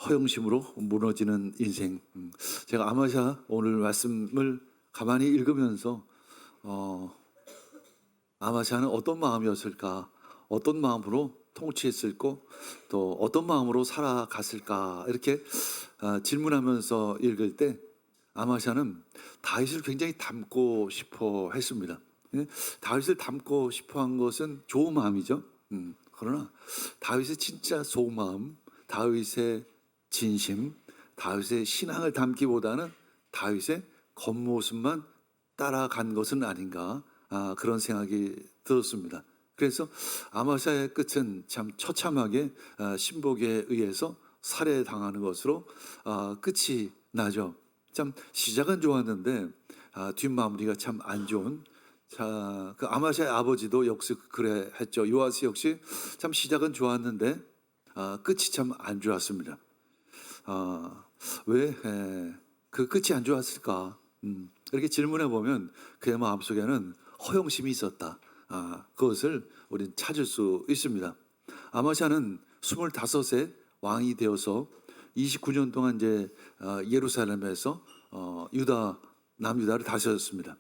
허영심으로 무너지는 인생. 제가 아마샤 오늘 말씀을 가만히 읽으면서 아마샤는 어떤 마음이었을까, 어떤 마음으로 통치했을까, 또 어떤 마음으로 살아갔을까 이렇게 질문하면서 읽을 때 아마샤는 다윗을 굉장히 닮고 싶어 했습니다. 예? 다윗을 닮고 싶어 한 것은 좋은 마음이죠. 그러나 다윗의 진짜 속마음, 다윗의 진심, 다윗의 신앙을 담기보다는 다윗의 겉모습만 따라간 것은 아닌가, 그런 생각이 들었습니다. 그래서 아마샤의 끝은 참 처참하게 신복에 의해서 살해당하는 것으로 끝이 나죠. 참 시작은 좋았는데 뒷마무리가 참 안 좋은. 자, 그 아마샤의 아버지도 역시 그래 했죠. 요아스 역시 참 시작은 좋았는데 끝이 참 안 좋았습니다. 왜 그 끝이 안 좋았을까? 이렇게 질문해 보면 그의 마음속에는 허영심이 있었다. 그것을 우리는 찾을 수 있습니다. 아마샤는 25세 왕이 되어서 29년 동안 이제 예루살렘에서 남유다를 다스렸습니다.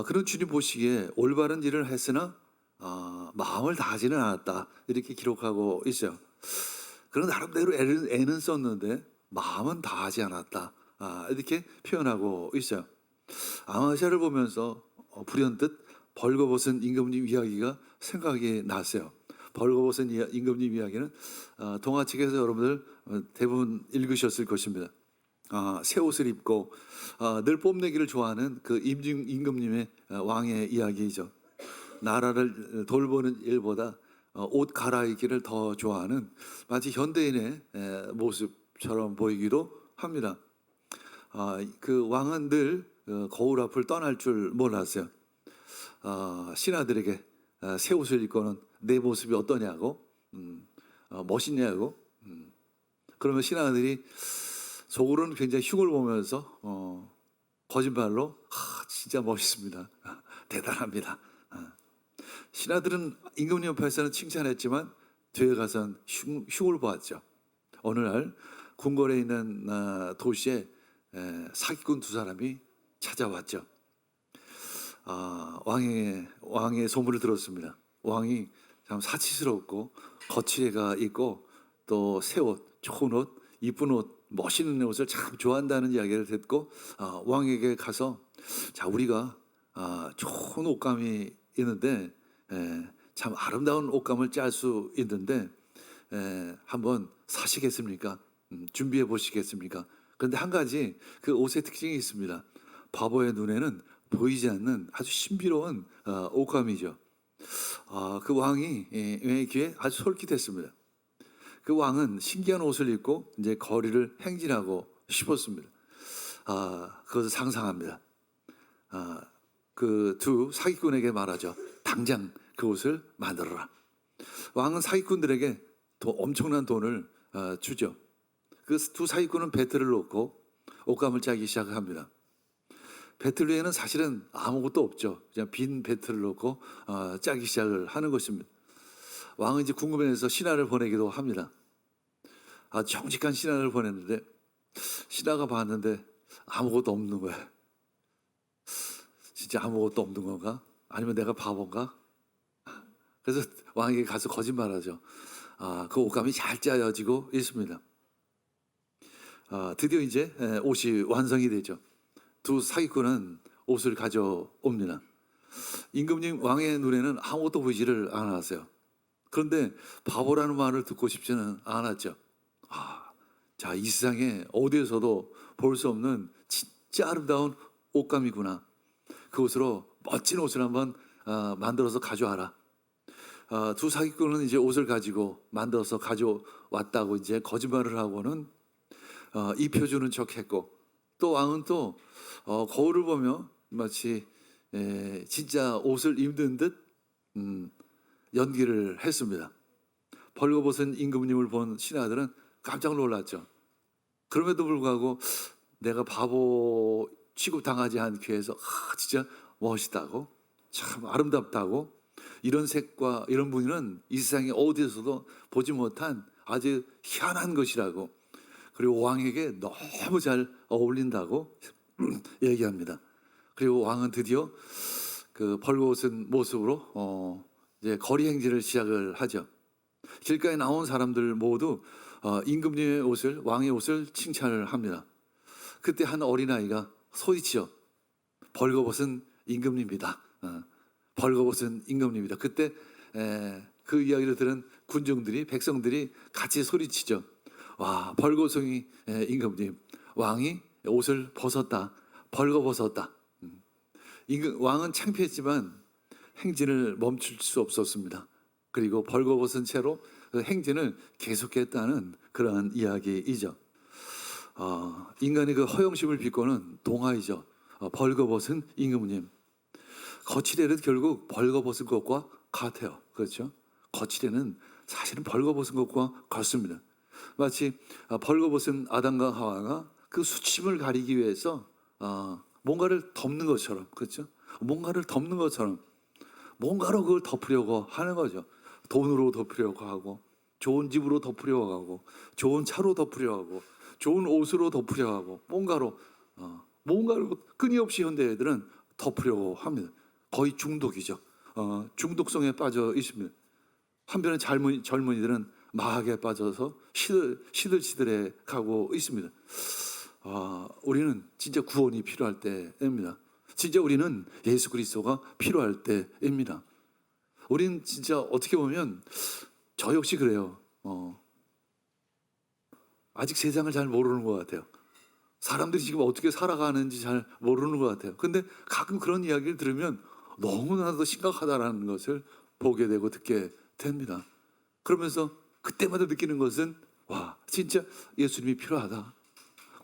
그런 주님 보시기에 올바른 일을 했으나 마음을 다하지는 않았다, 이렇게 기록하고 있어요. 그런 나름대로 애는 썼는데 마음은 다하지 않았다, 이렇게 표현하고 있어요. 아마샤를 보면서 불현듯 벌거벗은 임금님 이야기가 생각이 났어요. 벌거벗은 임금님 이야기는 동화책에서 여러분들 대부분 읽으셨을 것입니다. 새 옷을 입고 늘 뽐내기를 좋아하는 그 임금님의 왕의 이야기이죠. 나라를 돌보는 일보다 옷 갈아입기를 더 좋아하는 마치 현대인의 모습처럼 보이기도 합니다. 그 왕은 늘 거울 앞을 떠날 줄 몰랐어요. 신하들에게 새 옷을 입고는 내 모습이 어떠냐고, 멋있냐고. 그러면 신하들이 속으로는 굉장히 흉을 보면서 거짓말로 진짜 멋있습니다, 대단합니다. 신하들은 임금님 옆에서는 칭찬했지만 뒤에 가서는 흉을 보았죠. 어느 날 궁궐에 있는 도시에 사기꾼 두 사람이 찾아왔죠. 왕의 소문을 들었습니다. 왕이 참 사치스럽고 거칠애가 있고 또 새 옷, 좋은 옷, 이쁜 옷, 멋있는 옷을 참 좋아한다는 이야기를 듣고 왕에게 가서, 자, 우리가 좋은 옷감이 있는데 참 아름다운 옷감을 짤 수 있는데 한번 사시겠습니까? 준비해 보시겠습니까? 그런데 한 가지 그 옷의 특징이 있습니다. 바보의 눈에는 보이지 않는 아주 신비로운 옷감이죠. 그 왕이 귀에 아주 솔깃했습니다. 그 왕은 신기한 옷을 입고 이제 거리를 행진하고 싶었습니다. 그것을 상상합니다. 그 두 사기꾼에게 말하죠. 당장 그 옷을 만들어라. 왕은 사기꾼들에게 엄청난 돈을 주죠. 그 두 사기꾼은 배틀을 놓고 옷감을 짜기 시작합니다. 배틀 위에는 사실은 아무것도 없죠. 그냥 빈 배틀을 놓고 짜기 시작을 하는 것입니다. 왕은 이제 궁금해서 신하를 보내기도 합니다. 정직한 신하를 보냈는데 신하가 봤는데 아무것도 없는 거예요. 진짜 아무것도 없는 건가? 아니면 내가 바본가? 그래서 왕에게 가서 거짓말하죠. 그 옷감이 잘 짜여지고 있습니다. 드디어 이제 옷이 완성이 되죠. 두 사기꾼은 옷을 가져옵니다. 임금님 왕의 눈에는 아무것도 보이지를 않았어요. 그런데 바보라는 말을 듣고 싶지는 않았죠. 자, 이 세상에 어디에서도 볼 수 없는 진짜 아름다운 옷감이구나. 그 옷으로 멋진 옷을 한번 만들어서 가져와라. 두 사기꾼은 이제 옷을 가지고 만들어서 가져왔다고 이제 거짓말을 하고는 입혀주는 척했고, 또 왕은 또 거울을 보며 마치 진짜 옷을 입는 듯 연기를 했습니다. 벌거벗은 임금님을 본 신하들은 깜짝 놀랐죠. 그럼에도 불구하고 내가 바보 취급당하지 않기 위해서 진짜 멋있다고, 참 아름답다고, 이런 색과 이런 분위는 이 세상에 어디에서도 보지 못한 아주 희한한 것이라고, 그리고 왕에게 너무 잘 어울린다고 얘기합니다. 그리고 왕은 드디어 그 벌거벗은 모습으로 이제 거리 행진을 시작을 하죠. 길가에 나온 사람들 모두 임금님의 옷을, 왕의 옷을 칭찬을 합니다. 그때 한 어린아이가 소리치죠. 벌거벗은 임금님이다. 벌거벗은 임금님이다. 그때 그 이야기를 들은 군중들이, 백성들이 같이 소리치죠. 와, 벌거벗은 임금님, 왕이 옷을 벗었다. 벌거벗었다. 왕은 창피했지만 행진을 멈출 수 없었습니다. 그리고 벌거벗은 채로 그 행진을 계속했다는 그러한 이야기이죠. 인간의 그 허영심을 비꼬는 동화이죠. 벌거벗은 임금님. 거칠애는 결국 벌거벗은 것과 같아요. 그렇죠? 거칠애는 사실은 벌거벗은 것과 같습니다. 마치 벌거벗은 아담과 하와가 그 수침을 가리기 위해서 뭔가를 덮는 것처럼, 그렇죠? 뭔가를 덮는 것처럼 뭔가로 그걸 덮으려고 하는 거죠. 돈으로 덮으려고 하고, 좋은 집으로 덮으려고 하고, 좋은 차로 덮으려고 하고, 좋은 옷으로 덮으려고 하고, 뭔가로 끊임없이 현대애들은 덮으려고 합니다. 거의 중독이죠. 중독성에 빠져 있습니다. 한편에 젊은이들은 마약에 빠져서 시들시들해 가고 있습니다. 우리는 진짜 구원이 필요할 때입니다. 진짜 우리는 예수 그리스도가 필요할 때입니다. 우리는 진짜 어떻게 보면 저 역시 그래요. 아직 세상을 잘 모르는 것 같아요. 사람들이 지금 어떻게 살아가는지 잘 모르는 것 같아요. 근데 가끔 그런 이야기를 들으면 너무나도 심각하다라는 것을 보게 되고 듣게 됩니다. 그러면서 그때마다 느끼는 것은 와, 진짜 예수님이 필요하다.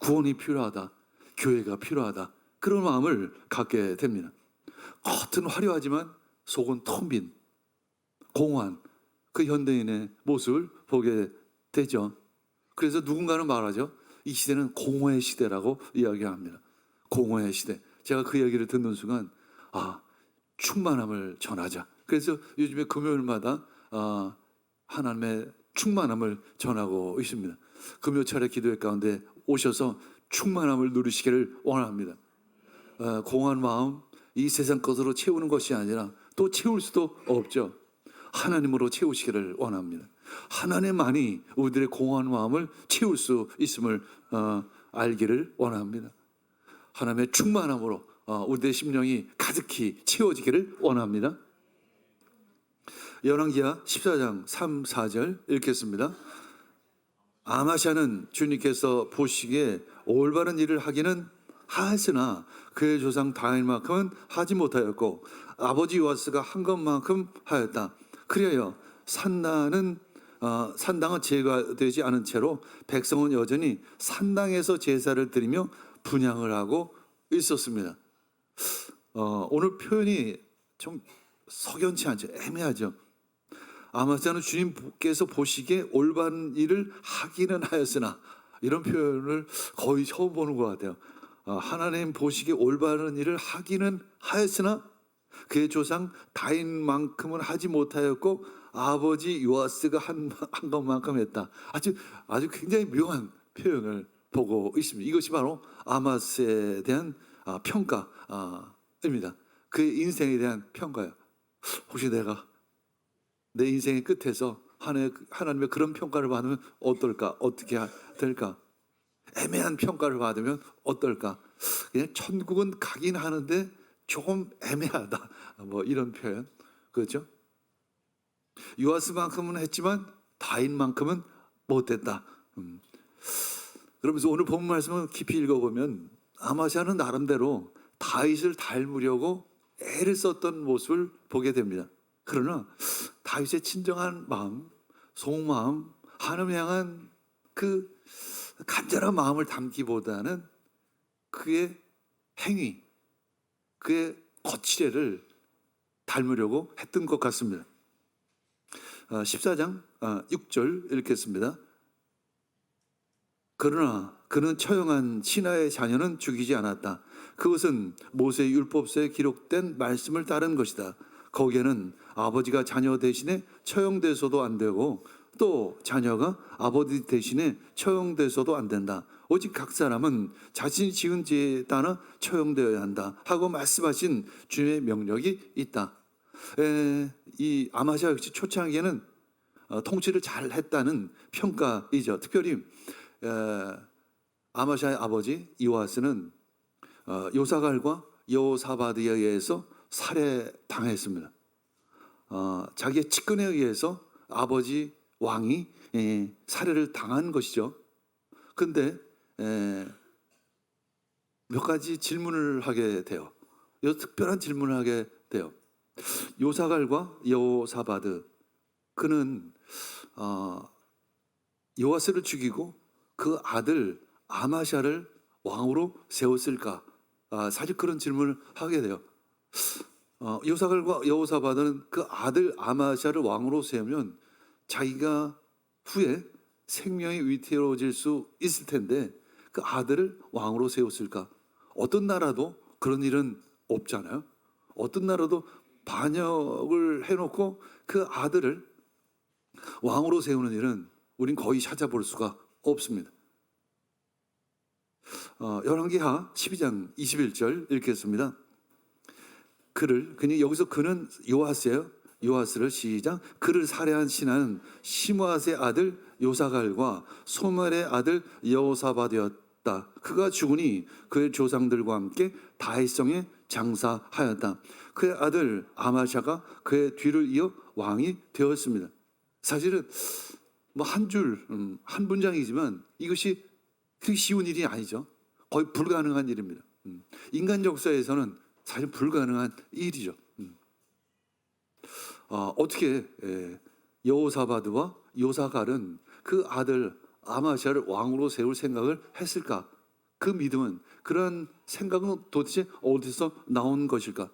구원이 필요하다. 교회가 필요하다. 그런 마음을 갖게 됩니다. 겉은 화려하지만 속은 텅 빈 공허한 그 현대인의 모습을 보게 되죠. 그래서 누군가는 말하죠. 이 시대는 공허의 시대라고 이야기합니다. 공허의 시대. 제가 그 얘기를 듣는 순간 충만함을 전하자. 그래서 요즘에 금요일마다 하나님의 충만함을 전하고 있습니다. 금요 차례 기도회 가운데 오셔서 충만함을 누리시기를 원합니다. 공허한 마음, 이 세상 것으로 채우는 것이 아니라 또 채울 수도 없죠. 하나님으로 채우시기를 원합니다. 하나님만이 우리들의 공허한 마음을 채울 수 있음을 알기를 원합니다. 하나님의 충만함으로 우리들의 심령이 가득히 채워지기를 원합니다. 열왕기하 14장 3, 4절 읽겠습니다. 아마샤는 주님께서 보시기에 올바른 일을 하기는 하였으나 그의 조상 다윗만큼은 하지 못하였고 아버지 요아스가 한 것만큼 하였다. 그리하여 산당은 제거되지 않은 채로 백성은 여전히 산당에서 제사를 드리며 분향을 하고 있었습니다. 오늘 표현이 좀 석연치 않죠. 애매하죠. 아마샤는 주님께서 보시기에 올바른 일을 하기는 하였으나, 이런 표현을 거의 처음 보는 것 같아요. 하나님 보시기에 올바른 일을 하기는 하였으나 그의 조상 다윗만큼은 하지 못하였고 아버지 요아스가 한 것만큼 했다. 아주 굉장히 묘한 표현을 보고 있습니다. 이것이 바로 아마스에 대한 평가입니다. 그의 인생에 대한 평가예요. 혹시 내가 내 인생의 끝에서 하나님의 그런 평가를 받으면 어떨까? 어떻게 될까? 애매한 평가를 받으면 어떨까? 그냥 천국은 가긴 하는데 조금 애매하다. 뭐 이런 표현. 그렇죠? 요아스만큼은 했지만 다윗만큼은 못했다. 그러면서 오늘 본 말씀을 깊이 읽어보면 아마샤는 나름대로 다윗을 닮으려고 애를 썼던 모습을 보게 됩니다. 그러나 다윗의 친정한 마음, 속마음, 하나님을 향한 그 간절한 마음을 담기보다는 그의 행위, 그의 거칠애를 닮으려고 했던 것 같습니다. 14장 6절 읽겠습니다. 그러나 그는 처형한 신하의 자녀는 죽이지 않았다. 그것은 모세의 율법서에 기록된 말씀을 따른 것이다. 거기에는 아버지가 자녀 대신에 처형돼서도 안 되고 또 자녀가 아버지 대신에 처형돼서도 안 된다. 오직 각 사람은 자신이 지은 죄에 따라 처형되어야 한다 하고 말씀하신 주의 명령이 있다. 이 아마시아 역시 초창기에는 통치를 잘 했다는 평가이죠. 특별히 아마시아의 아버지 요아스는 요사갈과 여호사밧에 의해서 살해당했습니다. 자기의 측근에 의해서 아버지 왕이 살해를 당한 것이죠. 근데 몇 가지 질문을 하게 돼요. 특별한 질문을 하게 돼요. 요사갈과 여호사밧, 그는 요아스를 죽이고 그 아들 아마샤를 왕으로 세웠을까? 사실 그런 질문을 하게 돼요. 요사갈과 여호사밧은 그 아들 아마샤를 왕으로 세우면 자기가 후에 생명이 위태로워질 수 있을 텐데 그 아들을 왕으로 세웠을까? 어떤 나라도 그런 일은 없잖아요. 어떤 나라도 반역을 해놓고 그 아들을 왕으로 세우는 일은 우린 거의 찾아볼 수가 없습니다. 열왕기하 12장 21절 읽겠습니다. 여기서 그는 요아스예요. 요아스를 시작. 그를 살해한 신하는 시므앗의 아들 요사갈과 소멜의 아들 여호사밧이었다. 그가 죽으니 그의 조상들과 함께 다윗성에 장사하였다. 그의 아들 아마샤가 그의 뒤를 이어 왕이 되었습니다. 사실은 뭐 한 문장이지만 이것이 그렇게 쉬운 일이 아니죠. 거의 불가능한 일입니다. 인간 역사에서는 사실 불가능한 일이죠. 어떻게 여호사밧과 요사갈은 그 아들 아마샤를 왕으로 세울 생각을 했을까? 그 믿음은, 그런 생각은 도대체 어디서 나온 것일까?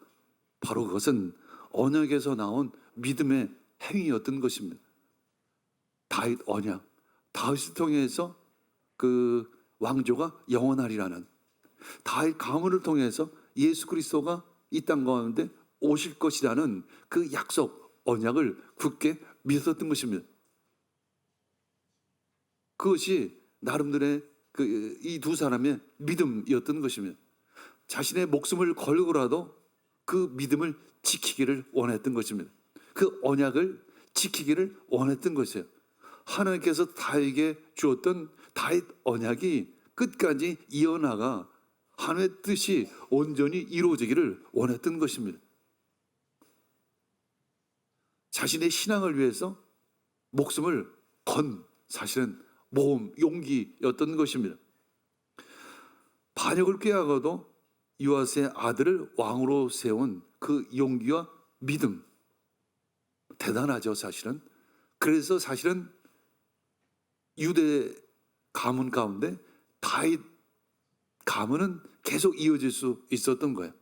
바로 그것은 언약에서 나온 믿음의 행위였던 것입니다. 다윗 언약, 다윗을 통해서 그 왕조가 영원하리라는, 다윗 가문을 통해서 예수 그리스도가 이 땅 가운데 오실 것이라는 그 약속, 언약을 굳게 믿었던 것입니다. 그것이 나름대로의 이 두 사람의 믿음이었던 것입니다. 자신의 목숨을 걸고라도 그 믿음을 지키기를 원했던 것입니다. 그 언약을 지키기를 원했던 것이에요. 하나님께서 다윗에게 주었던 다윗 언약이 끝까지 이어나가 하나님의 뜻이 온전히 이루어지기를 원했던 것입니다. 자신의 신앙을 위해서 목숨을 건, 사실은 모험, 용기였던 것입니다. 반역을 꾀하고도 요아스의 아들을 왕으로 세운 그 용기와 믿음, 대단하죠, 사실은. 그래서 사실은 유대 가문 가운데 다윗 가문은 계속 이어질 수 있었던 거예요.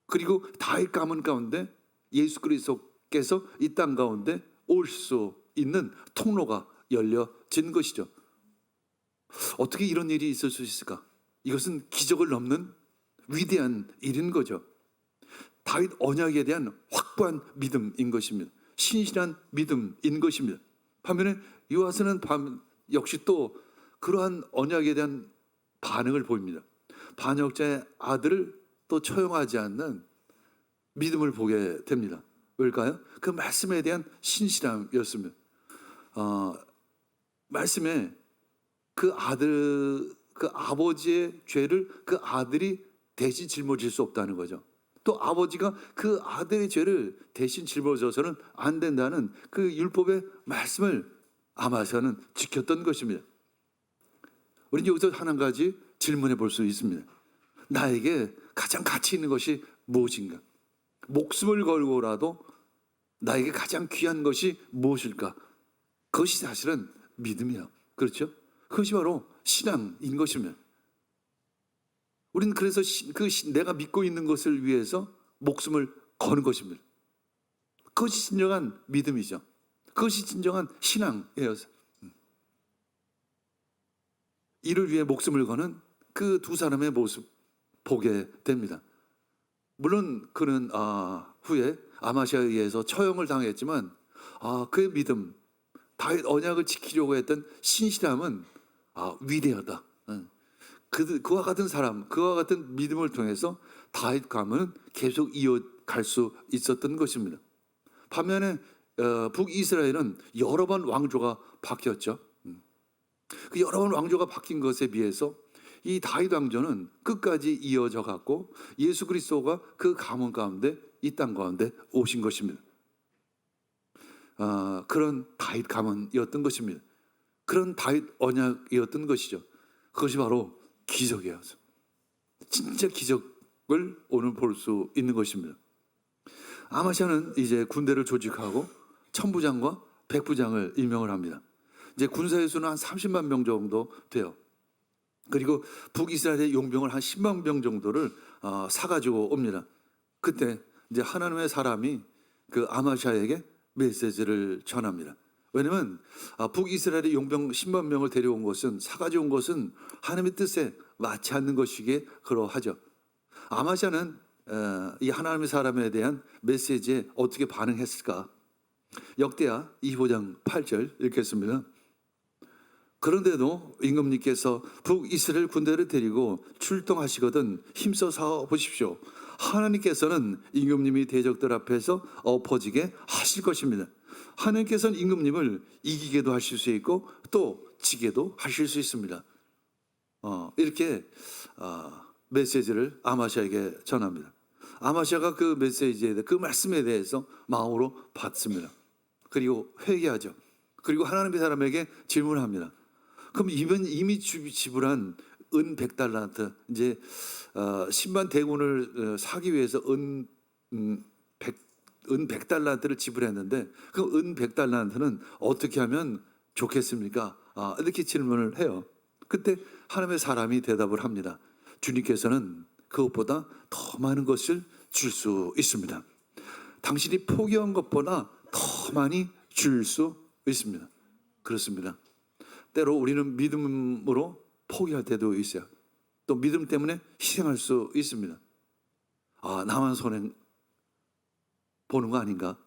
그리고 다윗 가문 가운데 예수 그리스도께서 이 땅 가운데 올 수 있는 통로가 열려진 것이죠. 어떻게 이런 일이 있을 수 있을까? 이것은 기적을 넘는 위대한 일인 거죠. 다윗 언약에 대한 확고한 믿음인 것입니다. 신실한 믿음인 것입니다. 반면에 요아스는 역시 또 그러한 언약에 대한 반응을 보입니다. 반역자의 아들을 또 처형하지 않는 믿음을 보게 됩니다. 왜일까요? 그 말씀에 대한 신실함이었습니다. 말씀에 그 아버지의 죄를 그 아들이 대신 짊어질 수 없다는 거죠. 또 아버지가 그 아들의 죄를 대신 짊어져서는 안 된다는 그 율법의 말씀을 아마샤는 지켰던 것입니다. 우리는 여기서 한 가지 질문해 볼 수 있습니다. 나에게 가장 가치 있는 것이 무엇인가? 목숨을 걸고라도 나에게 가장 귀한 것이 무엇일까? 그것이 사실은 믿음이에요. 그렇죠? 그것이 바로 신앙인 것입니다. 우리는 그래서 내가 믿고 있는 것을 위해서 목숨을 거는 것입니다. 그것이 진정한 믿음이죠. 그것이 진정한 신앙이에요. 이를 위해 목숨을 거는 그 두 사람의 모습 보게 됩니다. 물론 그는 후에 아마시아에 의해서 처형을 당했지만 그의 믿음, 다윗 언약을 지키려고 했던 신실함은 위대하다. 그와 같은 사람, 그와 같은 믿음을 통해서 다윗 가문은 계속 이어갈 수 있었던 것입니다. 반면에 북이스라엘은 여러 번 왕조가 바뀌었죠. 그 여러 번 왕조가 바뀐 것에 비해서 이 다윗 왕조는 끝까지 이어져 갔고 예수 그리스도가 그 가문 가운데 이 땅 가운데 오신 것입니다. 그런 다윗 가문이었던 것입니다. 그런 다윗 언약이었던 것이죠. 그것이 바로 기적이에요. 진짜 기적을 오늘 볼 수 있는 것입니다. 아마샤는 이제 군대를 조직하고 천부장과 백부장을 임명을 합니다. 이제 군사의 수는 한 30만 명 정도 돼요. 그리고 북이스라엘의 용병을 한 10만 명 정도를 사가지고 옵니다. 그때 이제 하나님의 사람이 그 아마샤에게 메시지를 전합니다. 왜냐하면 북이스라엘의 용병 10만 명을 데려온 것은 사가지고 온 것은 하나님의 뜻에 맞지 않는 것이기에 그러하죠. 아마샤는 이 하나님의 사람에 대한 메시지에 어떻게 반응했을까? 역대하 25장 8절 읽겠습니다. 그런데도 임금님께서 북이스라엘 군대를 데리고 출동하시거든 힘써 보십시오. 하나님께서는 임금님이 대적들 앞에서 엎어지게 하실 것입니다. 하나님께서는 임금님을 이기게도 하실 수 있고 또 지게도 하실 수 있습니다. 이렇게 메시지를 아마샤에게 전합니다. 아마샤가 그 메시지에 대해 그 말씀에 대해서 마음으로 받습니다. 그리고 회개하죠. 그리고 하나님의 사람에게 질문합니다. 그럼 이미 지불한 은 100달란트, 이제 10만 대군을 사기 위해서 은 100달란트를 지불했는데 그 은 100달란트는 어떻게 하면 좋겠습니까? 이렇게 질문을 해요. 그때 하나님의 사람이 대답을 합니다. 주님께서는 그것보다 더 많은 것을 줄 수 있습니다. 당신이 포기한 것보다 더 많이 줄 수 있습니다. 그렇습니다. 때로 우리는 믿음으로 포기할 때도 있어요. 또 믿음 때문에 희생할 수 있습니다. 나만 손해 보는 거 아닌가?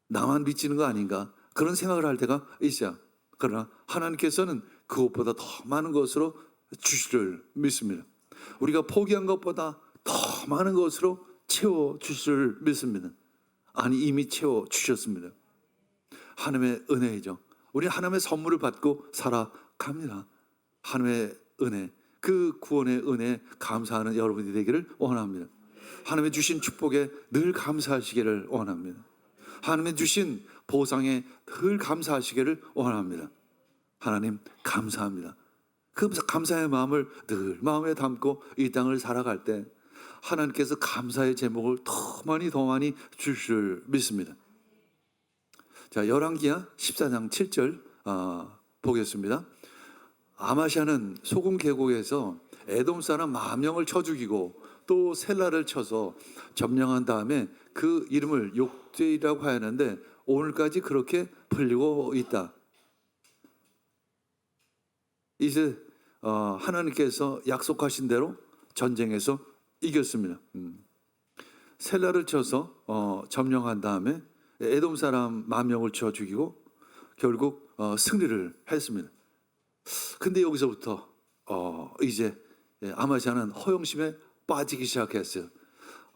나만 미치는 거 아닌가? 그런 생각을 할 때가 있어요. 그러나 하나님께서는 그것보다 더 많은 것으로 주시를 믿습니다. 우리가 포기한 것보다 더 많은 것으로 채워 주시를 믿습니다. 아니 이미 채워 주셨습니다. 하나님의 은혜이죠. 우리 하나님의 선물을 받고 살아갑니다. 하나님의 은혜, 그 구원의 은혜에 감사하는 여러분이 되기를 원합니다. 하나님의 주신 축복에 늘 감사하시기를 원합니다. 하나님의 주신 보상에 늘 감사하시기를 원합니다. 하나님 감사합니다. 그 감사의 마음을 늘 마음에 담고 이 땅을 살아갈 때 하나님께서 감사의 제목을 더 많이 주실 믿습니다. 자, 열왕기하 14장 7절 보겠습니다. 아마샤는 소금 계곡에서 에돔 사람 10,000명을 쳐 죽이고 또 셀라를 쳐서 점령한 다음에 그 이름을 욕제이라고 하였는데 오늘까지 그렇게 불리고 있다. 이제 하나님께서 약속하신 대로 전쟁에서 이겼습니다. 셀라를 쳐서 점령한 다음에 에돔 사람 10,000명을 쳐 죽이고 결국 승리를 했습니다. 근데 여기서부터 이제 아마샤는 허영심에 빠지기 시작했어요.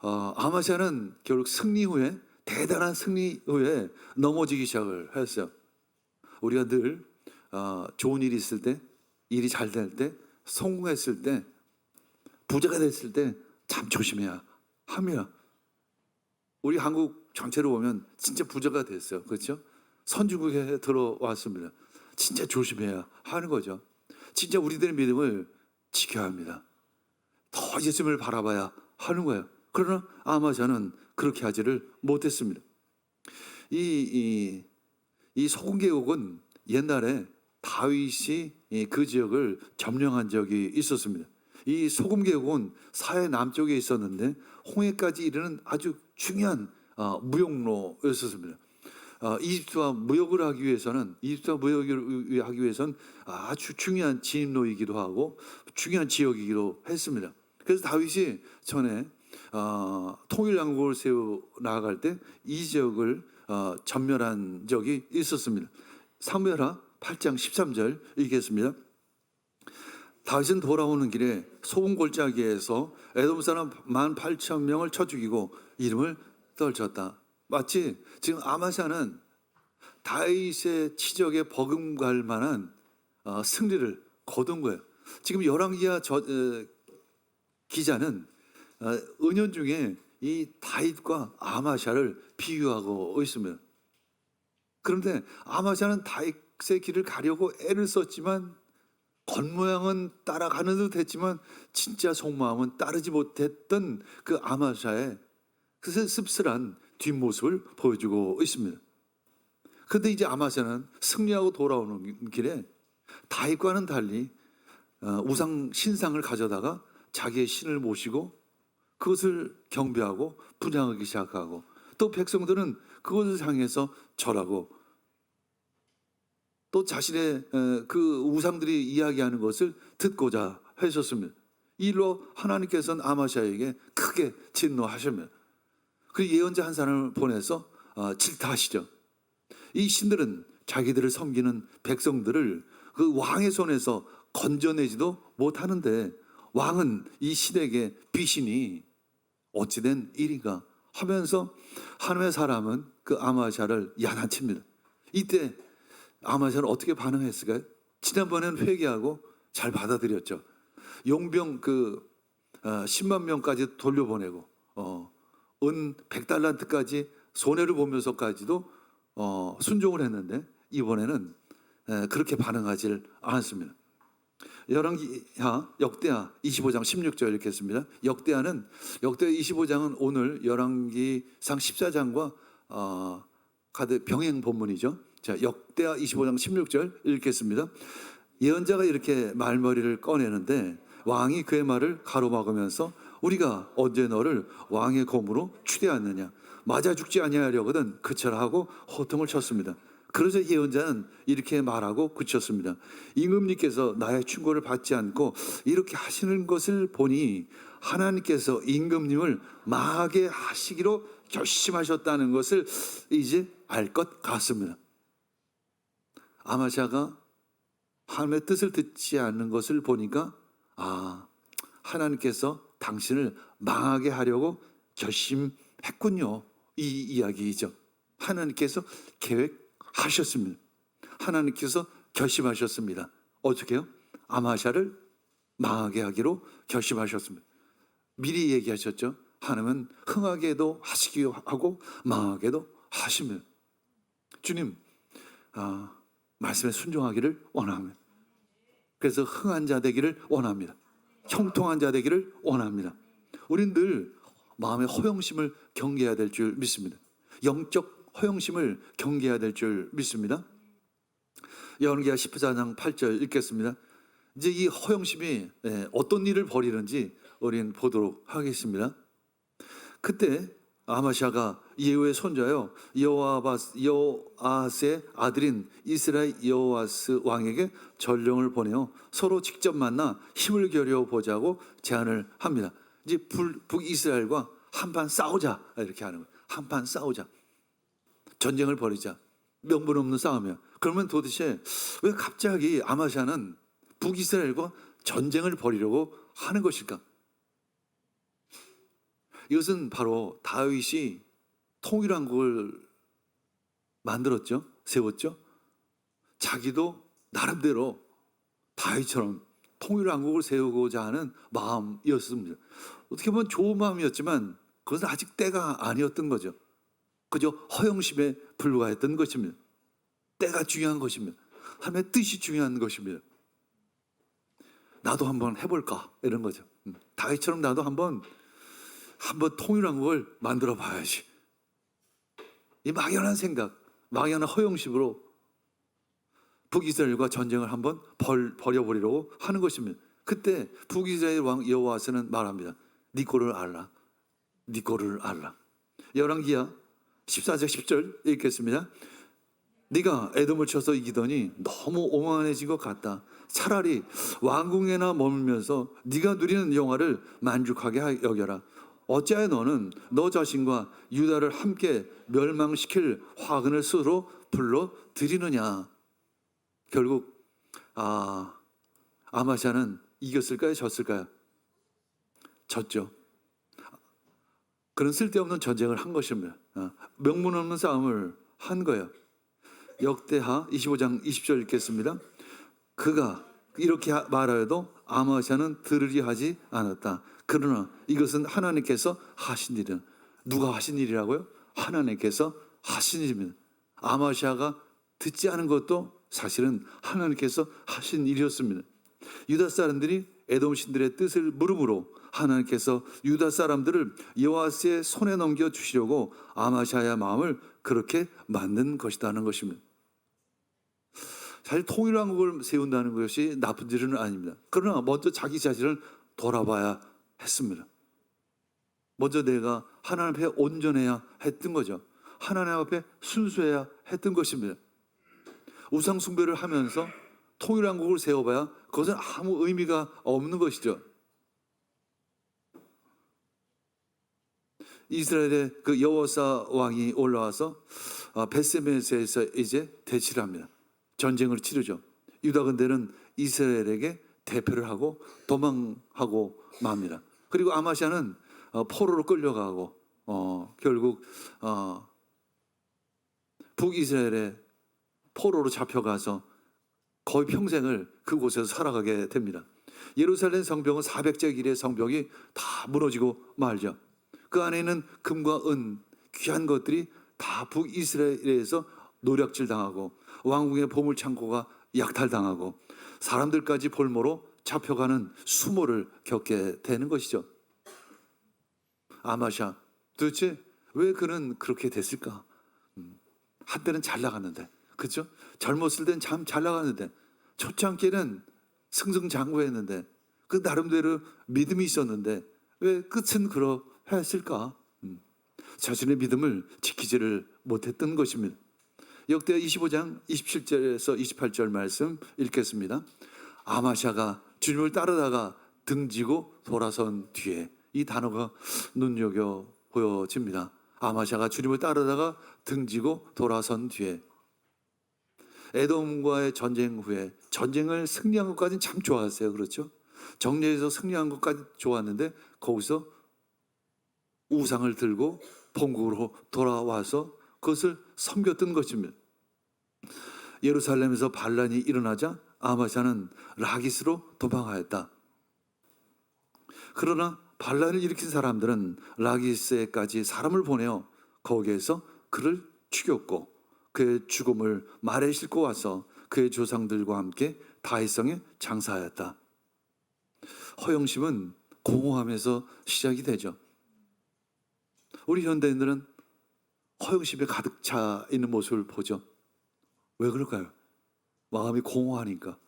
아마샤는 결국 승리 후에 대단한 승리 후에 넘어지기 시작을 했어요. 우리가 늘 좋은 일이 있을 때, 일이 잘 될 때, 성공했을 때, 부자가 됐을 때 참 조심해야 합니다. 우리 한국 전체로 보면 진짜 부자가 됐어요. 그렇죠? 선진국에 들어왔습니다. 진짜 조심해야 하는 거죠. 진짜 우리들의 믿음을 지켜야 합니다. 더 예수님을 바라봐야 하는 거예요. 그러나 아마샤는 그렇게 하지를 못했습니다. 이 소금계곡은 옛날에 다윗이 그 지역을 점령한 적이 있었습니다. 이 소금계곡은 사해 남쪽에 있었는데 홍해까지 이르는 아주 중요한 무역로였었습니다. 이집트와 무역을 하기 위해서는 아주 중요한 진입로이기도 하고 중요한 지역이기도 했습니다. 그래서 다윗이 전에 통일왕국을 세워 나아갈 때 이 지역을 전멸한 적이 있었습니다. 사무엘하 8장 13절 읽겠습니다. 다윗은 돌아오는 길에 소금골짜기에서 에돔 사람 18,000명을 쳐 죽이고 이름을 떨쳤다. 마치 지금 아마샤는 다윗의 치적에 버금갈 만한 승리를 거둔 거예요. 지금 열왕기하 기자는 은연중에 이 다윗과 아마샤를 비유하고 있습니다. 그런데 아마샤는 다윗의 길을 가려고 애를 썼지만 겉모양은 따라가는 듯 했지만 진짜 속마음은 따르지 못했던 그 아마샤의 그 씁쓸한 뒷모습을 보여주고 있습니다. 그런데 이제 아마샤는 승리하고 돌아오는 길에 다윗과는 달리 우상 신상을 가져다가 자기의 신을 모시고 그것을 경배하고 분양하기 시작하고 또 백성들은 그것을 향해서 절하고 또 자신의 그 우상들이 이야기하는 것을 듣고자 하셨습니다. 이 일로 하나님께서는 아마샤에게 크게 진노하십니다. 그 예언자 한 사람을 보내서 질타하시죠. 이 신들은 자기들을 섬기는 백성들을 그 왕의 손에서 건져내지도 못하는데 왕은 이 신에게 비신이 어찌된 일인가 하면서 하나님의 사람은 그 아마샤를 야단칩니다. 이때 아마샤는 어떻게 반응했을까요? 지난번에는 회개하고 잘 받아들였죠. 용병 10만 명까지 돌려보내고 은 100달란트까지 손해를 보면서까지도 순종을 했는데 이번에는 그렇게 반응하지 않았습니다. 역대하 25장 16절 읽겠습니다. 역대하 25장은 오늘 열왕기상 14장과 가득 병행 본문이죠. 자, 역대하 25장 16절 읽겠습니다. 예언자가 이렇게 말머리를 꺼내는데 왕이 그의 말을 가로막으면서 우리가 언제 너를 왕의 검으로 추대하느냐 맞아 죽지 아니하려거든 그쳐라 하고 호통을 쳤습니다. 그러자 예언자는 이렇게 말하고 그쳤습니다. 임금님께서 나의 충고를 받지 않고 이렇게 하시는 것을 보니 하나님께서 임금님을 망하게 하시기로 결심하셨다는 것을 이제 알 것 같습니다. 아마샤가 하나님의 뜻을 듣지 않는 것을 보니까 하나님께서 당신을 망하게 하려고 결심했군요. 이 이야기이죠. 하나님께서 계획하셨습니다. 하나님께서 결심하셨습니다. 어떻게 해요? 아마샤를 망하게 하기로 결심하셨습니다. 미리 얘기하셨죠. 하나님은 흥하게도 하시기도 하고 망하게도 하십니다. 주님 말씀에 순종하기를 원합니다. 그래서 흥한 자 되기를 원합니다. 형통한 자 되기를 원합니다. 우리는 늘 마음의 허영심을 경계해야 될 줄 믿습니다. 영적 허영심을 경계해야 될 줄 믿습니다. 열왕기하 14장 8절 읽겠습니다. 이제 이 허영심이 어떤 일을 벌이는지 우리는 보도록 하겠습니다. 그때 아마샤가 예후의 손자요 여호아스의 아들인 이스라엘 여호아스 왕에게 전령을 보내어 서로 직접 만나 힘을 겨려 보자고 제안을 합니다. 이제 북이스라엘과 한판 싸우자 이렇게 하는 거예요. 한판 싸우자, 전쟁을 벌이자. 명분 없는 싸움이야. 그러면 도대체 왜 갑자기 아마샤는 북이스라엘과 전쟁을 벌이려고 하는 것일까? 이것은 바로 다윗이 통일왕국을 만들었죠. 세웠죠. 자기도 나름대로 다윗처럼 통일왕국을 세우고자 하는 마음이었습니다. 어떻게 보면 좋은 마음이었지만 그것은 아직 때가 아니었던 거죠. 그저 허영심에 불과했던 것입니다. 때가 중요한 것입니다. 하나님의 뜻이 중요한 것입니다. 나도 한번 해볼까 이런 거죠. 다윗처럼 나도 한번 통일왕국을 만들어 봐야지. 이 막연한 생각, 막연한 허영심으로 북이스라엘과 전쟁을 한번 벌여버리려고 하는 것입니다. 그때 북이스라엘 왕 여호아스는 말합니다. 네 꼴을 알라. 네 꼴을 알라. 열왕기하 14장 10절 읽겠습니다. 네가 에돔을 쳐서 이기더니 너무 오만해진 것 같다. 차라리 왕궁에나 머물면서 네가 누리는 영화를 만족하게 여겨라. 어찌하여 너는 너 자신과 유다를 함께 멸망시킬 화근을 스스로 불러 들이느냐. 결국 아마샤는 이겼을까요? 졌을까요? 졌죠. 그런 쓸데없는 전쟁을 한 것입니다. 명분 없는 싸움을 한 거예요. 역대하 25장 20절 읽겠습니다. 그가 이렇게 말하여도 아마샤는 들으려 하지 않았다. 그러나 이것은 하나님께서 하신 일이다. 누가 하신 일이라고요? 하나님께서 하신 일입니다. 아마샤가 듣지 않은 것도 사실은 하나님께서 하신 일이었습니다. 유다 사람들이 에돔 신들의 뜻을 물음으로 하나님께서 유다 사람들을 여호와의 손에 넘겨 주시려고 아마샤의 마음을 그렇게 만든 것이라는 것입니다. 사실 통일왕국을 세운다는 것이 나쁜 일은 아닙니다. 그러나 먼저 자기 자신을 돌아봐야 했습니다. 먼저 내가 하나님 앞에 온전해야 했던 거죠. 하나님 앞에 순수해야 했던 것입니다. 우상 숭배를 하면서 통일왕국을 세워봐야 그것은 아무 의미가 없는 것이죠. 이스라엘의 그 여호사 왕이 올라와서 벳세메스에서 이제 대치를 합니다. 전쟁을 치르죠. 유다 군대는 이스라엘에게 대표를 하고 도망하고 맙니다. 그리고 아마샤는 포로로 끌려가고 결국 북이스라엘의 포로로 잡혀가서 거의 평생을 그곳에서 살아가게 됩니다. 예루살렘 성벽은 400제 길의 성벽이 다 무너지고 말죠. 그 안에 있는 금과 은, 귀한 것들이 다 북이스라엘에서 노략질 당하고 왕궁의 보물창고가 약탈당하고 사람들까지 볼모로 잡혀가는 수모를 겪게 되는 것이죠. 아마샤, 도대체 왜 그는 그렇게 됐을까? 한때는 잘 나갔는데, 그렇죠? 젊었을 땐 참 잘 나갔는데, 초창기에는 승승장구했는데, 그 나름대로 믿음이 있었는데 왜 끝은 그러했을까? 자신의 믿음을 지키지를 못했던 것입니다. 역대 25장 27절에서 28절 말씀 읽겠습니다. 아마샤가 주님을 따르다가 등지고 돌아선 뒤에, 이 단어가 눈여겨 보여집니다. 아마샤가 주님을 따르다가 등지고 돌아선 뒤에. 에돔과의 전쟁 후에 전쟁을 승리한 것까지는 참 좋았어요. 그렇죠? 정리해서 승리한 것까지 좋았는데 거기서 우상을 들고 본국으로 돌아와서 그것을 섬겼던 것입니다. 예루살렘에서 반란이 일어나자 아마샤는 라기스로 도망하였다. 그러나 반란을 일으킨 사람들은 라기스에까지 사람을 보내어 거기에서 그를 죽였고 그의 죽음을 말에 싣고 와서 그의 조상들과 함께 다윗성에 장사하였다. 허영심은 공허함에서 시작이 되죠. 우리 현대인들은 허영심에 가득 차 있는 모습을 보죠. 왜 그럴까요? 마음이 공허하니까.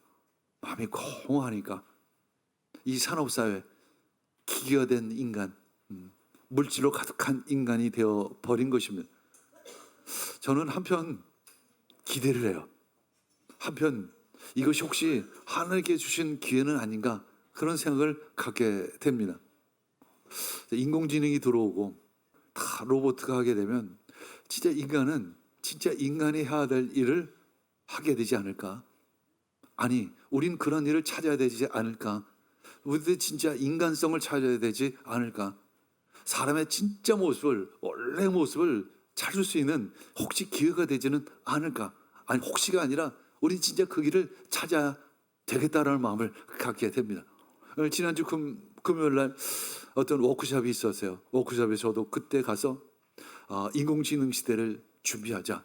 이 산업사회, 기계화된 인간, 물질로 가득한 인간이 되어 버린 것입니다. 저는 한편 기대를 해요. 한편 이것이 혹시 하나님께 주신 기회는 아닌가, 그런 생각을 갖게 됩니다. 인공지능이 들어오고 다 로봇가 하게 되면 진짜 인간은 진짜 인간이 해야 될 일을 하게 되지 않을까? 아니, 우린 그런 일을 찾아야 되지 않을까? 우리들 진짜 인간성을 찾아야 되지 않을까? 사람의 진짜 모습을, 원래 모습을 찾을 수 있는 혹시 기회가 되지는 않을까? 아니, 혹시가 아니라 우리 진짜 그 길을 찾아야 되겠다라는 마음을 갖게 됩니다. 지난주 금요일 날 어떤 워크숍이 있었어요. 워크숍에 저도 그때 가서 인공지능 시대를 준비하자.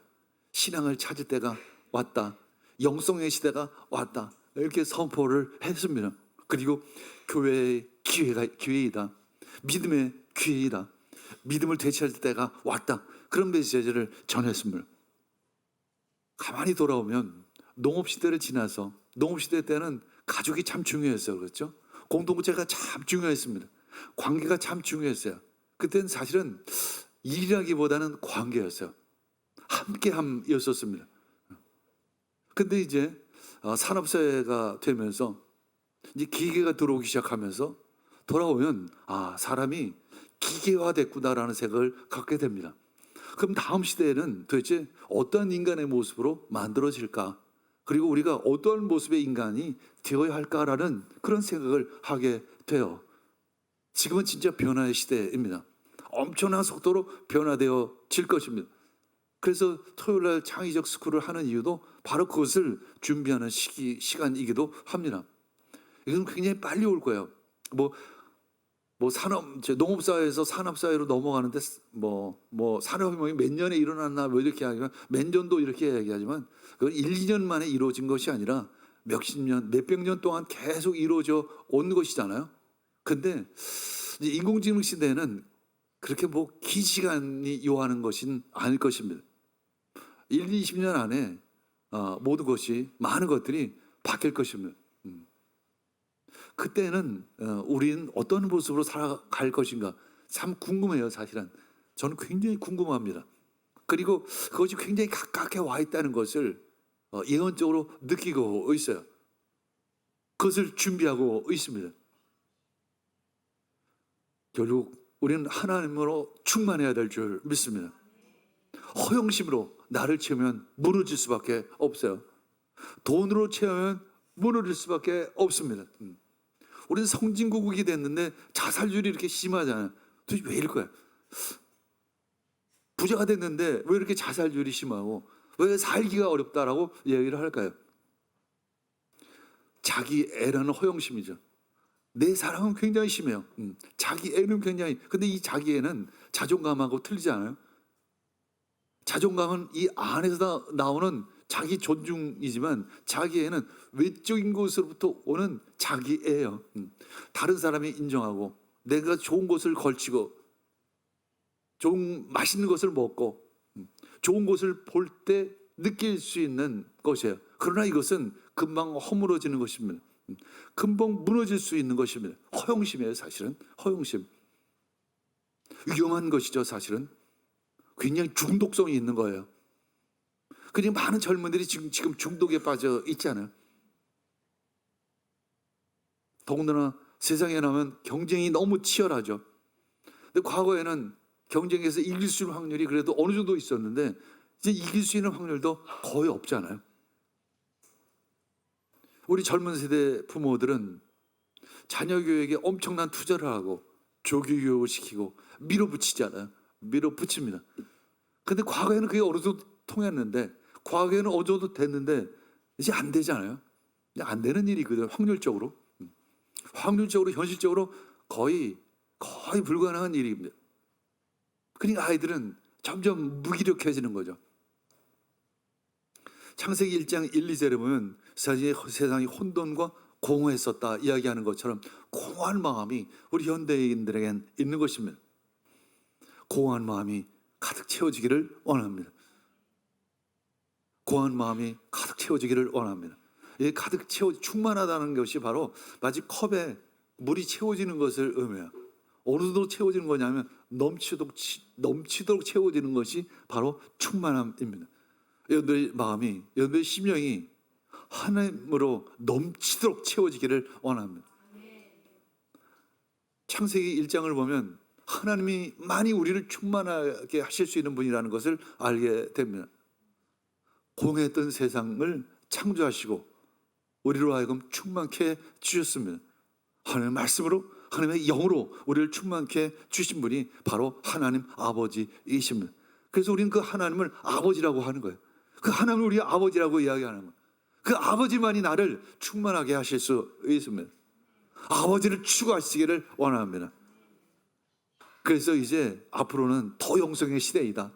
신앙을 찾을 때가 왔다. 영성의 시대가 왔다. 이렇게 선포를 했습니다. 그리고 교회의 기회이다. 믿음의 기회이다. 믿음을 되찾을 때가 왔다. 그런 메시지를 전했습니다. 가만히 돌아오면 농업시대를 지나서, 농업시대 때는 가족이 참 중요했어요. 그렇죠? 공동체가 참 중요했습니다. 관계가 참 중요했어요. 그때는 사실은 일이라기보다는 관계였어요. 함께함이었었습니다. 근데 이제 산업사회가 되면서 이제 기계가 들어오기 시작하면서 돌아오면 사람이 기계화됐구나라는 생각을 갖게 됩니다. 그럼 다음 시대에는 도대체 어떤 인간의 모습으로 만들어질까? 그리고 우리가 어떠한 모습의 인간이 되어야 할까라는 그런 생각을 하게 돼요. 지금은 진짜 변화의 시대입니다. 엄청난 속도로 변화되어질 것입니다. 그래서 토요일 날 창의적 스쿨을 하는 이유도 바로 그것을 준비하는 시간이기도 합니다. 이건 굉장히 빨리 올 거예요. 농업사회에서 산업사회로 넘어가는데 산업혁명이 몇 년에 일어났나 이렇게 하지만 몇 년도 이렇게 얘기하지만 그건 1, 2년 만에 이루어진 것이 아니라 몇십 년, 몇백 년 동안 계속 이루어져 온 것이잖아요. 근데 이제 인공지능 시대에는 그렇게 기시간이 요하는 것은 아닐 것입니다. 1, 20년 안에 모든 것이 많은 것들이 바뀔 것입니다. 그때는 우리는 어떤 모습으로 살아갈 것인가 참 궁금해요. 사실은 저는 굉장히 궁금합니다. 그리고 그것이 굉장히 가깝게 와 있다는 것을 예언적으로 느끼고 있어요. 그것을 준비하고 있습니다. 결국 우리는 하나님으로 충만해야 될 줄 믿습니다. 허영심으로 나를 채우면 무너질 수밖에 없어요. 돈으로 채우면 무너질 수밖에 없습니다. 우리는 성진국이 됐는데 자살률이 이렇게 심하잖아요. 도대체 왜 이럴까요? 부자가 됐는데 왜 이렇게 자살률이 심하고 왜 살기가 어렵다라고 얘기를 할까요? 자기 애라는 허영심이죠. 내 사랑은 굉장히 심해요. 자기 애는 굉장히, 근데 이 자기 애는 자존감하고 틀리지 않아요? 자존감은 이 안에서 나오는 자기 존중이지만 자기 애는 외적인 것으로부터 오는 자기 애예요. 다른 사람이 인정하고 내가 좋은 것을 걸치고 좋은 맛있는 것을 먹고 좋은 것을 볼 때 느낄 수 있는 것이에요. 그러나 이것은 금방 허물어지는 것입니다. 금방 무너질 수 있는 것입니다. 허영심이에요. 사실은 허영심. 위험한 것이죠. 사실은 굉장히 중독성이 있는 거예요. 그냥 많은 젊은들이 지금 중독에 빠져 있잖아요. 더군다나 세상에 나오면 경쟁이 너무 치열하죠. 근데 과거에는 경쟁에서 이길 수 있는 확률이 그래도 어느 정도 있었는데 이제 이길 수 있는 확률도 거의 없잖아요. 우리 젊은 세대 부모들은 자녀 교육에 엄청난 투자를 하고 조기 교육을 시키고 밀어붙이잖아요. 밀어붙입니다. 근데 과거에는 그게 어느 정도 통했는데 과거에는 어느 정도 됐는데 이제 안 되잖아요. 안 되는 일이거든요. 확률적으로. 확률적으로 현실적으로 거의 불가능한 일입니다. 그러니까 아이들은 점점 무기력해지는 거죠. 창세기 1장 1, 2절에 보면 세상이 혼돈과 공허했었다 이야기하는 것처럼 공허한 마음이 우리 현대인들에겐 있는 것입니다. 공허한 마음이 가득 채워지기를 원합니다. 공허한 마음이 가득 채워지기를 원합니다. 이 가득 충만하다는 것이 바로 마치 컵에 물이 채워지는 것을 의미해요. 어느 정도 채워지는 거냐면 넘치도록 채워지는 것이 바로 충만함입니다. 여러분의 마음이, 여러분의 심령이 하나님으로 넘치도록 채워지기를 원합니다. 창세기 1장을 보면 하나님이 많이 우리를 충만하게 하실 수 있는 분이라는 것을 알게 됩니다. 공허했던 세상을 창조하시고 우리로 하여금 충만케 주셨습니다. 하나님의 말씀으로, 하나님의 영으로 우리를 충만케 주신 분이 바로 하나님 아버지이십니다. 그래서 우리는 그 하나님을 아버지라고 하는 거예요. 그 하나님을 우리 아버지라고 이야기하는 거예요. 그 아버지만이 나를 충만하게 하실 수 있습니다. 아버지를 추구하시기를 원합니다. 그래서 이제 앞으로는 더 영성의 시대이다.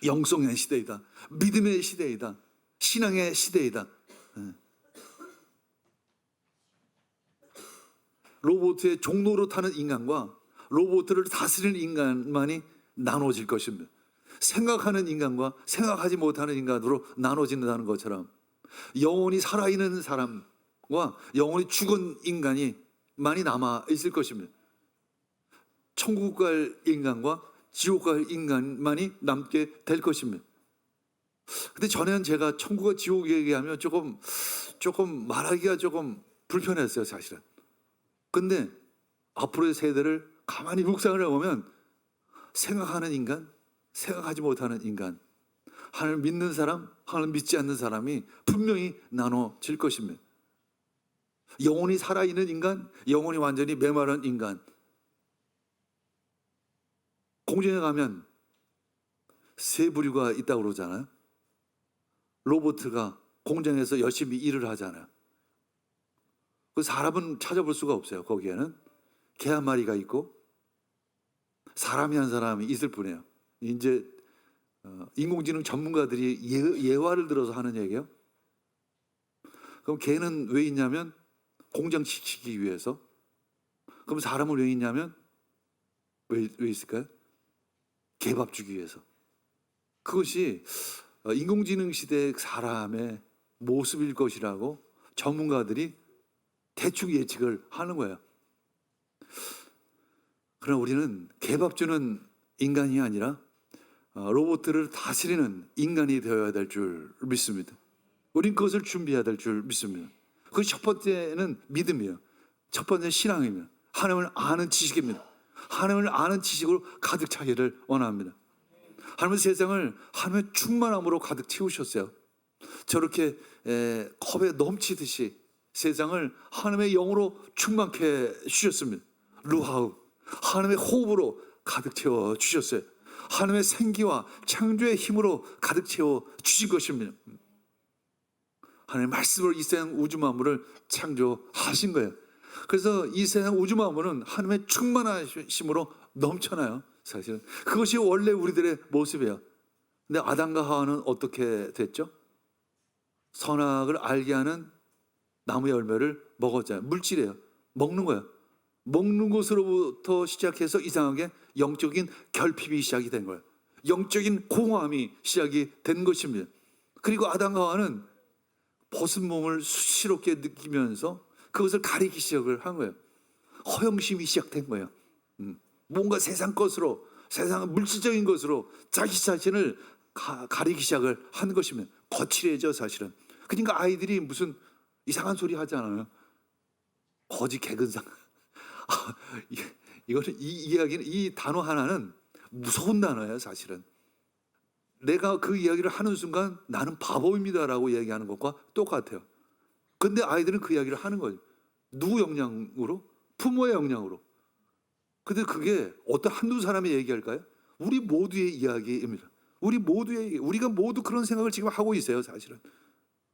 영성의 시대이다. 믿음의 시대이다. 신앙의 시대이다. 로봇의 종로로 타는 인간과 로봇을 다스리는 인간만이 나눠질 것입니다. 생각하는 인간과 생각하지 못하는 인간으로 나눠진다는 것처럼 영혼이 살아있는 사람과 영혼이 죽은 인간이 많이 남아 있을 것입니다. 천국 갈 인간과 지옥 갈 인간만이 남게 될 것입니다. 근데 전에는 제가 천국과 지옥 얘기하면 조금 말하기가 조금 불편했어요, 사실은. 근데 앞으로의 세대를 가만히 묵상을 해보면 생각하는 인간, 생각하지 못하는 인간, 하나님을 믿는 사람, 하나님을 믿지 않는 사람이 분명히 나눠질 것입니다. 영혼이 살아있는 인간, 영혼이 완전히 메마른 인간. 공장에 가면 세 부류가 있다고 그러잖아요. 로봇가 공장에서 열심히 일을 하잖아요. 그 사람은 찾아볼 수가 없어요. 거기에는 개 한 마리가 있고 사람이 한 사람이 있을 뿐이에요. 이제 인공지능 전문가들이 예화를 들어서 하는 얘기예요. 그럼 개는 왜 있냐면 공장 지키기 위해서. 그럼 사람은 왜 있냐면 왜 있을까요? 개밥 주기 위해서. 그것이 인공지능 시대의 사람의 모습일 것이라고 전문가들이 대충 예측을 하는 거예요. 그러나 우리는 개밥 주는 인간이 아니라 로봇들을 다스리는 인간이 되어야 될 줄 믿습니다. 우린 그것을 준비해야 될 줄 믿습니다. 그 첫 번째는 믿음이에요. 첫 번째 신앙입니다. 하나님을 아는 지식입니다. 하나님을 아는 지식으로 가득 차기를 원합니다. 하나님은 세상을 하나님의 충만함으로 가득 채우셨어요. 저렇게 컵에 넘치듯이 세상을 하나님의 영으로 충만케 주셨습니다. 루하우, 하나님의 호흡으로 가득 채워 주셨어요. 하나님의 생기와 창조의 힘으로 가득 채워 주신 것입니다. 하나님의 말씀으로 이 세상 우주 만물을 창조하신 거예요. 그래서 이 세상 우주 만물은 하나님의 충만하심으로 넘쳐나요. 사실은 그것이 원래 우리들의 모습이에요. 근데 아담과 하와는 어떻게 됐죠? 선악을 알게 하는 나무 열매를 먹었잖아요. 물질이에요. 먹는 거예요. 먹는 것으로부터 시작해서 이상하게 영적인 결핍이 시작이 된 거예요. 영적인 공허함이 시작이 된 것입니다. 그리고 아담과 하와는 벗은 몸을 수치롭게 느끼면서 그것을 가리기 시작을 한 거예요. 허영심이 시작된 거예요. 뭔가 세상 것으로, 세상 물질적인 것으로 자기 자신을 가리기 시작을 한 것이면 거칠해져 사실은. 그러니까 아이들이 무슨 이상한 소리 하잖아요. 거지 개근상. 이거는 이 이야기는, 이 단어 하나는 무서운 단어예요 사실은. 내가 그 이야기를 하는 순간 나는 바보입니다라고 얘기하는 것과 똑같아요. 근데 아이들은 그 이야기를 하는 거예요. 누구 영향으로? 부모의 영향으로. 근데 그게 어떤 한두 사람이 얘기할까요? 우리 모두의 이야기입니다. 우리가 모두 그런 생각을 지금 하고 있어요 사실은.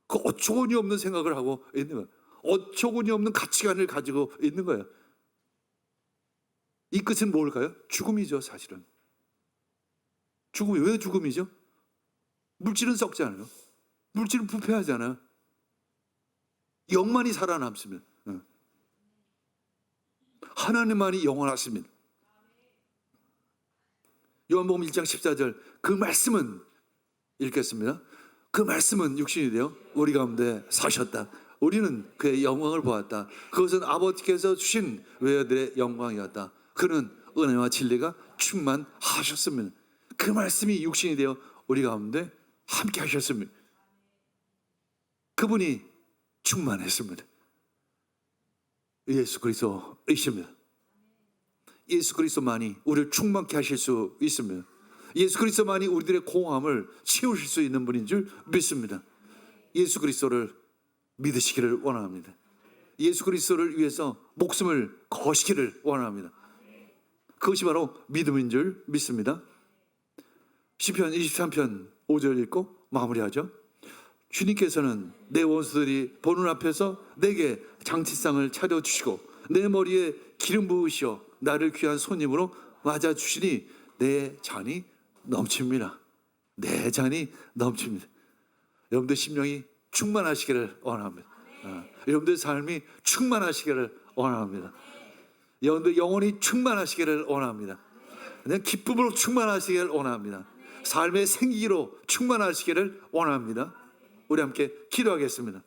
그 어처구니 없는 생각을 하고 있는 거예요. 어처구니 없는 가치관을 가지고 있는 거예요. 이 끝은 뭘까요? 죽음이죠 사실은. 죽음이 왜 죽음이죠? 물질은 썩지 않아요. 물질은 부패하잖아요. 영만이 살아남습니다. 하나님만이 영원하십니다. 요한복음 1장 14절 그 말씀은 읽겠습니다. 그 말씀은 육신이 되어 우리 가운데 사셨다. 우리는 그의 영광을 보았다. 그것은 아버지께서 주신 외아들의 영광이었다. 그는 은혜와 진리가 충만하셨습니다. 그 말씀이 육신이 되어 우리 가운데 함께 하셨습니다. 그분이 충만했습니다. 예수 그리스도이십니다. 예수 그리스도만이 우리를 충만케 하실 수 있습니다. 예수 그리스도만이 우리들의 공허함을 채우실 수 있는 분인 줄 믿습니다. 예수 그리스도를 믿으시기를 원합니다. 예수 그리스도를 위해서 목숨을 거시기를 원합니다. 그것이 바로 믿음인 줄 믿습니다. 시편 23편 5절 읽고 마무리하죠. 주님께서는 내 원수들이 보는 앞에서 내게 장치상을 차려주시고 내 머리에 기름 부으시어 나를 귀한 손님으로 맞아주시니 내 잔이 넘칩니다. 내 잔이 넘칩니다. 여러분들 심령이 충만하시기를 원합니다. 여러분들 삶이 충만하시기를 원합니다. 여러분들 영혼이 충만하시기를 원합니다. 그냥 기쁨으로 충만하시기를 원합니다. 삶의 생기로 충만하시기를 원합니다. 우리 함께 기도하겠습니다.